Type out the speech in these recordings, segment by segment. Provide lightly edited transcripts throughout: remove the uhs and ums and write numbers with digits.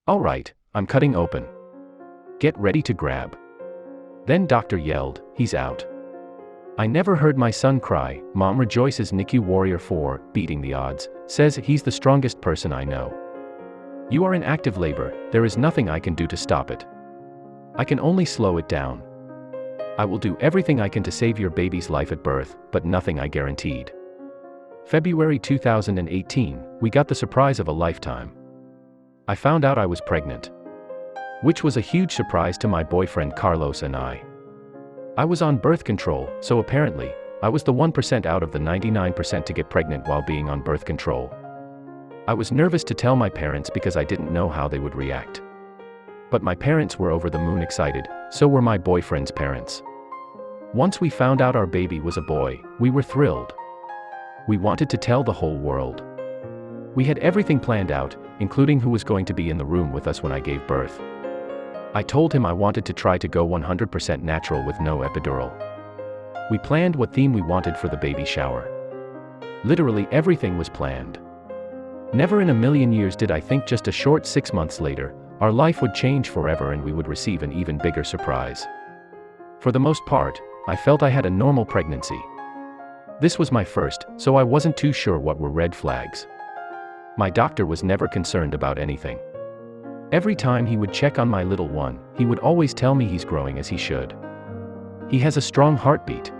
All right, I'm cutting open. Get ready to grab. Then doctor yelled, he's out. I never heard my son cry. Mom rejoices. NICU Warrior 4, beating the odds, says he's the strongest person I know. You are in active labor, there is nothing I can do to stop it. I can only slow it down. I will do everything I can to save your baby's life at birth, but nothing I guaranteed. February 2018, we got the surprise of a lifetime. I found out I was pregnant. Which was a huge surprise to my boyfriend Carlos and I. I was on birth control, so apparently, I was the 1% out of the 99% to get pregnant while being on birth control. I was nervous to tell my parents because I didn't know how they would react. But my parents were over the moon excited, so were my boyfriend's parents. Once we found out our baby was a boy, we were thrilled. We wanted to tell the whole world. We had everything planned out, including who was going to be in the room with us when I gave birth. I told him I wanted to try to go 100% natural with no epidural. We planned what theme we wanted for the baby shower. Literally everything was planned. Never in a million years did I think just a short 6 months later, our life would change forever and we would receive an even bigger surprise. For the most part, I felt I had a normal pregnancy. This was my first, so I wasn't too sure what were red flags. My doctor was never concerned about anything. Every time he would check on my little one, he would always tell me he's growing as he should. He has a strong heartbeat.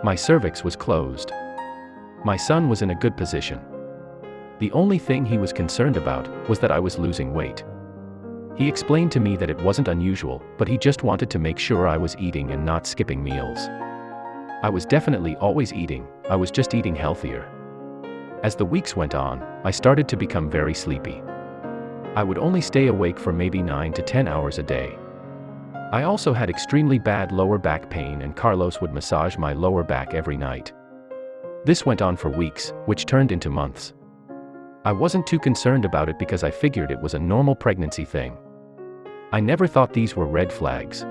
My cervix was closed. My son was in a good position. The only thing he was concerned about was that I was losing weight. He explained to me that it wasn't unusual, but he just wanted to make sure I was eating and not skipping meals. I was definitely always eating, I was just eating healthier. As the weeks went on, I started to become very sleepy. I would only stay awake for maybe 9 to 10 hours a day. I also had extremely bad lower back pain and Carlos would massage my lower back every night. This went on for weeks, which turned into months. I wasn't too concerned about it because I figured it was a normal pregnancy thing. I never thought these were red flags.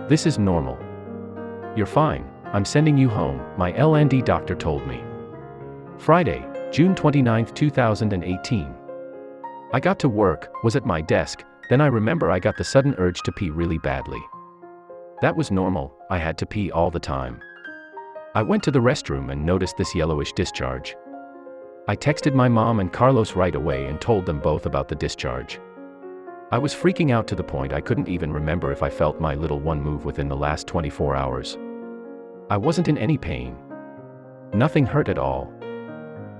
This is normal. You're fine, I'm sending you home, my LND doctor told me. Friday, June 29, 2018. I got to work, was at my desk, then I remember I got the sudden urge to pee really badly. That was normal, I had to pee all the time. I went to the restroom and noticed this yellowish discharge. I texted my mom and Carlos right away and told them both about the discharge. I was freaking out to the point I couldn't even remember if I felt my little one move within the last 24 hours. I wasn't in any pain. Nothing hurt at all.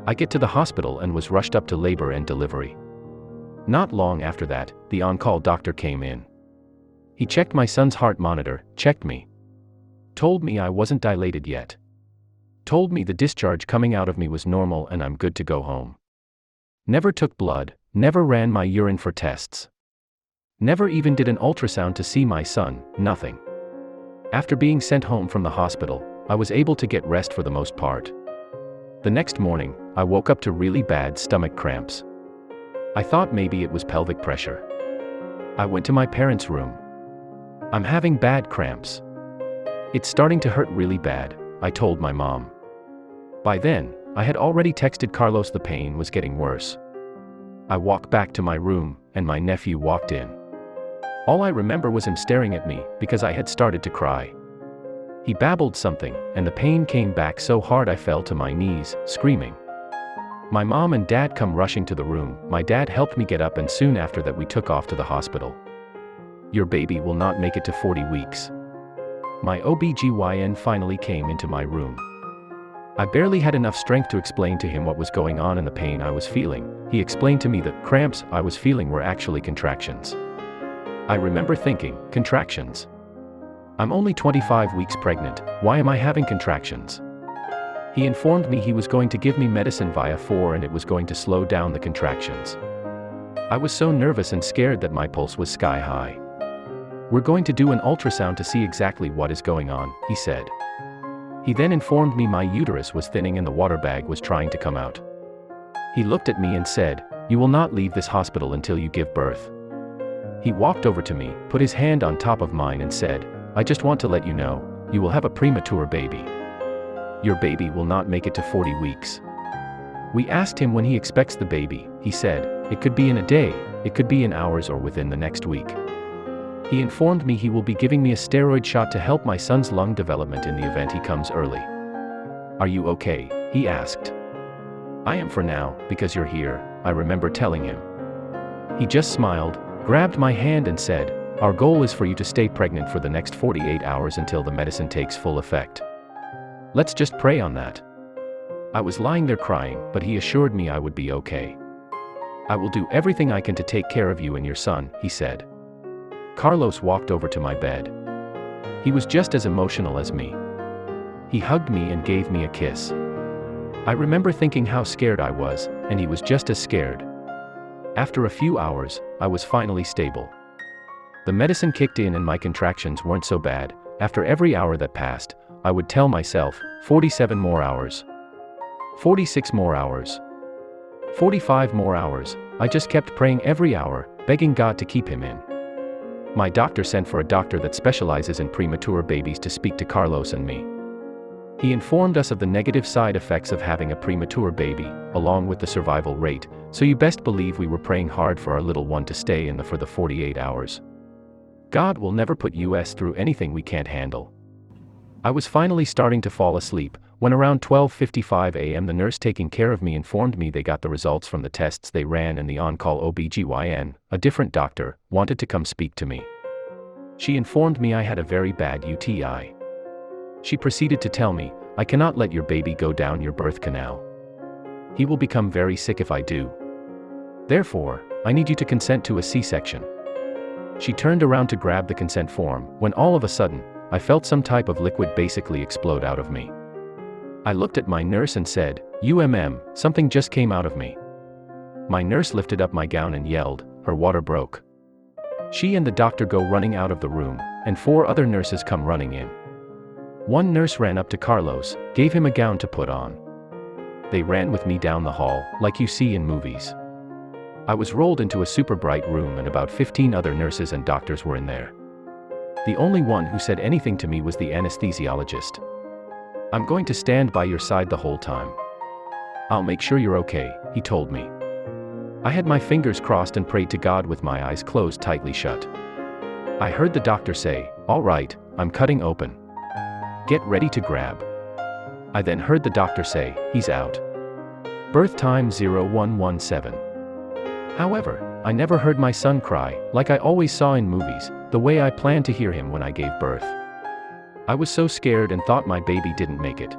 I get to the hospital and was rushed up to labor and delivery. Not long after that, the on-call doctor came in. He checked my son's heart monitor, checked me. Told me I wasn't dilated yet. Told me the discharge coming out of me was normal and I'm good to go home. Never took blood, never ran my urine for tests. Never even did an ultrasound to see my son, nothing. After being sent home from the hospital, I was able to get rest for the most part. The next morning, I woke up to really bad stomach cramps. I thought maybe it was pelvic pressure. I went to my parents' room. I'm having bad cramps. It's starting to hurt really bad, I told my mom. By then, I had already texted Carlos the pain was getting worse. I walked back to my room, and my nephew walked in. All I remember was him staring at me, because I had started to cry. He babbled something, and the pain came back so hard I fell to my knees, screaming. My mom and dad come rushing to the room. My dad helped me get up and soon after that we took off to the hospital. Your baby will not make it to 40 weeks. My OBGYN finally came into my room. I barely had enough strength to explain to him what was going on and the pain I was feeling. He explained to me the cramps I was feeling were actually contractions. I remember thinking, contractions? I'm only 25 weeks pregnant, why am I having contractions? He informed me he was going to give me medicine via 4 and it was going to slow down the contractions. I was so nervous and scared that my pulse was sky high. We're going to do an ultrasound to see exactly what is going on, he said. He then informed me my uterus was thinning and the water bag was trying to come out. He looked at me and said, "You will not leave this hospital until you give birth." He walked over to me, put his hand on top of mine and said, "I just want to let you know, you will have a premature baby. Your baby will not make it to 40 weeks. We asked him when he expects the baby. he said. It could be in a day, it could be in hours or within the next week. He informed me he will be giving me a steroid shot to help my son's lung development in the event he comes early. Are you okay? He asked. I am for now, because you're here, I remember telling him. He just smiled, grabbed my hand and said, our goal is for you to stay pregnant for the next 48 hours until the medicine takes full effect. Let's just pray on that. I was lying there crying, but he assured me I would be okay. I will do everything I can to take care of you and your son, he said. Carlos walked over to my bed. He was just as emotional as me. He hugged me and gave me a kiss. I remember thinking how scared I was, and he was just as scared. After a few hours, I was finally stable. The medicine kicked in and my contractions weren't so bad. After every hour that passed, I would tell myself, 47 more hours. 46 more hours. 45 more hours. I just kept praying every hour, begging God to keep him in. My doctor sent for a doctor that specializes in premature babies to speak to Carlos and me. He informed us of the negative side effects of having a premature baby, along with the survival rate, so you best believe we were praying hard for our little one to stay in for the 48 hours. God will never put us through anything we can't handle. I was finally starting to fall asleep, when around 12:55 a.m. the nurse taking care of me informed me they got the results from the tests they ran and the on-call OBGYN, a different doctor, wanted to come speak to me. She informed me I had a very bad UTI. She proceeded to tell me, I cannot let your baby go down your birth canal. He will become very sick if I do. Therefore, I need you to consent to a C-section. She turned around to grab the consent form, when all of a sudden, I felt some type of liquid basically explode out of me. I looked at my nurse and said, something just came out of me. My nurse lifted up my gown and yelled, her water broke. She and the doctor go running out of the room, and 4 other nurses come running in. One nurse ran up to Carlos, gave him a gown to put on. They ran with me down the hall, like you see in movies. I was rolled into a super bright room and about 15 other nurses and doctors were in there. The only one who said anything to me was the anesthesiologist. I'm going to stand by your side the whole time. I'll make sure you're okay, he told me. I had my fingers crossed and prayed to God with my eyes closed tightly shut. I heard the doctor say, all right, I'm cutting open. Get ready to grab. I then heard the doctor say, he's out. Birth time 0117. However, I never heard my son cry, like I always saw in movies, the way I planned to hear him when I gave birth. I was so scared and thought my baby didn't make it.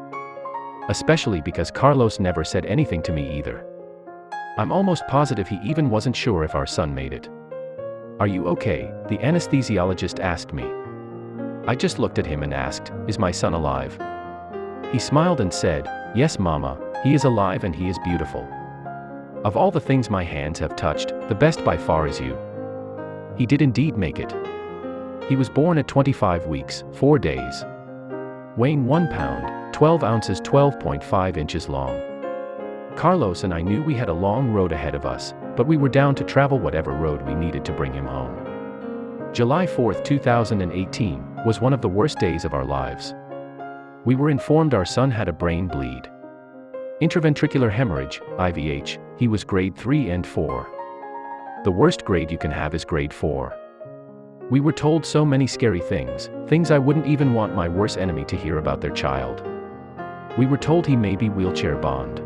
Especially because Carlos never said anything to me either. I'm almost positive he even wasn't sure if our son made it. Are you okay? The anesthesiologist asked me. I just looked at him and asked, is my son alive? He smiled and said, yes, Mama, he is alive and he is beautiful. Of all the things my hands have touched, the best by far is you. He did indeed make it. He was born at 25 weeks, 4 days. Weighing 1 pound, 12 ounces 12.5 inches long. Carlos and I knew we had a long road ahead of us, but we were down to travel whatever road we needed to bring him home. July 4, 2018, was one of the worst days of our lives. We were informed our son had a brain bleed. Intraventricular hemorrhage, IVH, he was grade 3 and 4. The worst grade you can have is grade 4. We were told so many scary things I wouldn't even want my worst enemy to hear about their child. We were told he may be wheelchair bound.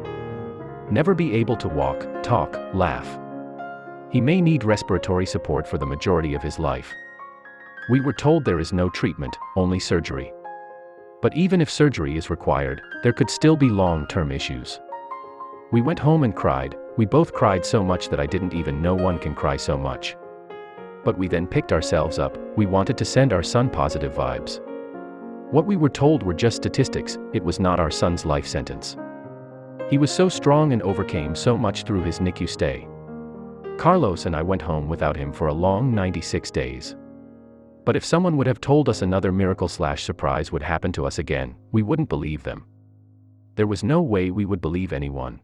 Never be able to walk, talk, laugh. He may need respiratory support for the majority of his life. We were told there is no treatment, only surgery. But even if surgery is required, there could still be long-term issues. We went home and cried. We both cried so much that I didn't even know one can cry so much. But we then picked ourselves up. We wanted to send our son positive vibes. What we were told were just statistics, it was not our son's life sentence. He was so strong and overcame so much through his NICU stay. Carlos and I went home without him for a long 96 days. But if someone would have told us another miracle/surprise would happen to us again, we wouldn't believe them. There was no way we would believe anyone.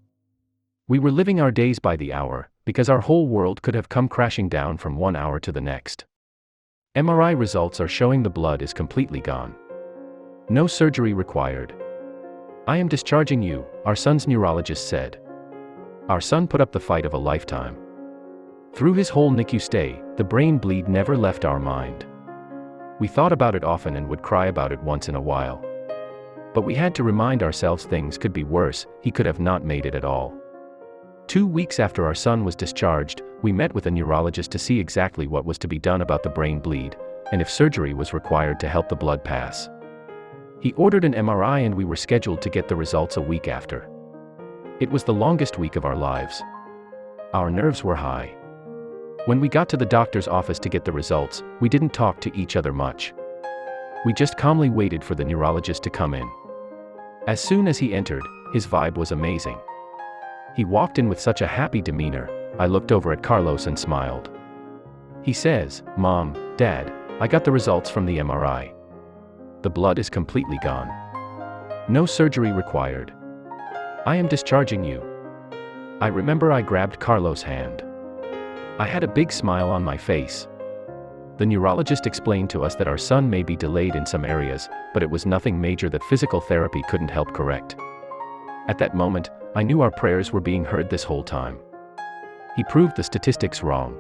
We were living our days by the hour, because our whole world could have come crashing down from 1 hour to the next. MRI results are showing the blood is completely gone. No surgery required. I am discharging you, our son's neurologist said. Our son put up the fight of a lifetime. Through his whole NICU stay, the brain bleed never left our mind. We thought about it often and would cry about it once in a while. But we had to remind ourselves things could be worse, he could have not made it at all. 2 weeks after our son was discharged, we met with a neurologist to see exactly what was to be done about the brain bleed, and if surgery was required to help the blood pass. He ordered an MRI and we were scheduled to get the results a week after. It was the longest week of our lives. Our nerves were high. When we got to the doctor's office to get the results, we didn't talk to each other much. We just calmly waited for the neurologist to come in. As soon as he entered, his vibe was amazing. He walked in with such a happy demeanor. I looked over at Carlos and smiled. He says, "Mom, Dad, I got the results from the MRI. The blood is completely gone. No surgery required. I am discharging you." I remember I grabbed Carlos' hand. I had a big smile on my face. The neurologist explained to us that our son may be delayed in some areas, but it was nothing major that physical therapy couldn't help correct. At that moment, I knew our prayers were being heard this whole time. He proved the statistics wrong.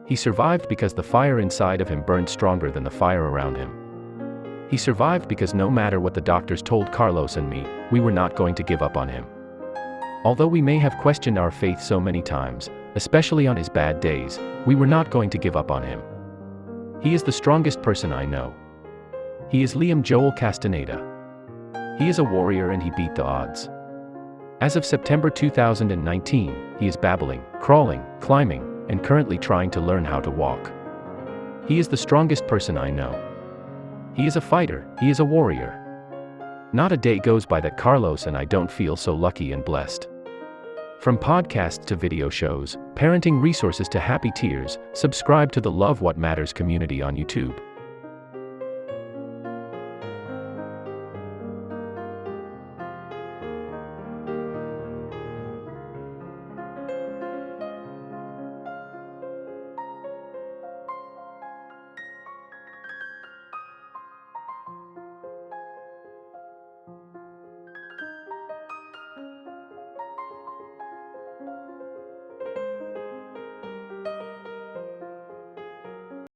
He survived because the fire inside of him burned stronger than the fire around him. He survived because no matter what the doctors told Carlos and me, we were not going to give up on him. Although we may have questioned our faith so many times, especially on his bad days, we were not going to give up on him. He is the strongest person I know. He is Liam Joel Castaneda. He is a warrior and he beat the odds. As of September 2019, he is babbling, crawling, climbing, and currently trying to learn how to walk. He is the strongest person I know. He is a fighter, he is a warrior. Not a day goes by that Carlos and I don't feel so lucky and blessed. From podcasts to video shows, parenting resources to happy tears, subscribe to the Love What Matters community on YouTube.